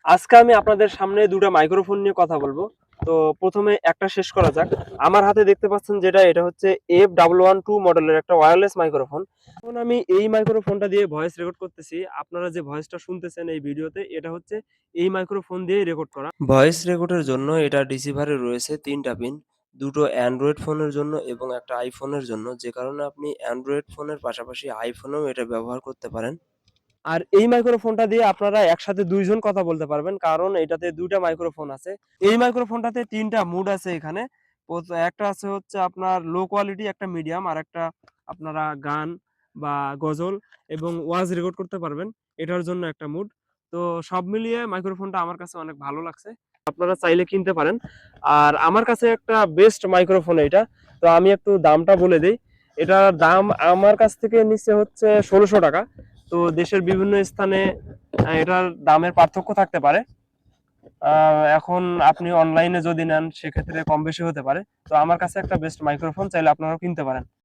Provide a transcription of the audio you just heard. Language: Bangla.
আজকে আমি আপনাদের সামনে দুটো মাইক্রোফোন নিয়ে কথা বলবো। তো প্রথমে একটা শেষ করা যাক। আমার হাতে দেখতে পাচ্ছেন যেটা, এটা হচ্ছে F112 মডেলের একটা ওয়্যারলেস মাইক্রোফোন। এখন আমি এই মাইক্রোফোনটা দিয়ে ভয়েস রেকর্ড করতেছি। আপনারা যে ভয়েসটা শুনতেছেন এই ভিডিওতে, এটা হচ্ছে এই মাইক্রোফোন দিয়েই রেকর্ড করা। ভয়েস রেকর্ডের জন্য এটা রিসিভারে রয়েছে ৩টা পিন, দুটো অ্যান্ড্রয়েড ফোনের জন্য এবং একটা আইফোনের জন্য, যে কারণে আপনি অ্যান্ড্রয়েড ফোনের পাশাপাশি আইফোনেও এটা ব্যবহার করতে পারেন। আর এই মাইক্রোফোনটা দিয়ে আপনারা একসাথে ২ জন কথা বলতে পারবেন। কারণ এটাতে ২ টা মাইক্রোফোন আছে। এই মাইক্রোফোনটাতে ৩ টা মুড আছে এখানে। একটা আছে হচ্ছে আপনার লো কোয়ালিটি, একটা মিডিয়াম, আরেকটা আপনারা গান বা গজল এবং ওয়াজ রেকর্ড করতে পারবেন। এটার জন্য একটা মুড। তো সব মিলিয়ে মাইক্রোফোনটা আমার কাছে অনেক ভালো লাগছে। আপনারা চাইলে কিনতে পারেন। আর আমার কাছে একটা বেস্ট মাইক্রোফোন এইটা। তো আমি একটু দামটা বলে দেই। এটার দাম আমার কাছ থেকে নিচ্ছে হচ্ছে ৳১৬০০। তো দেশের বিভিন্ন স্থানে এটার দামের পার্থক্য থাকতে পারে। এখন আপনি অনলাইনে যদি নেন সেক্ষেত্রে কম বেশি হতে পারে। তো আমার কাছে একটা বেস্ট মাইক্রোফোন, চাইলে আপনারাও কিনতে পারেন।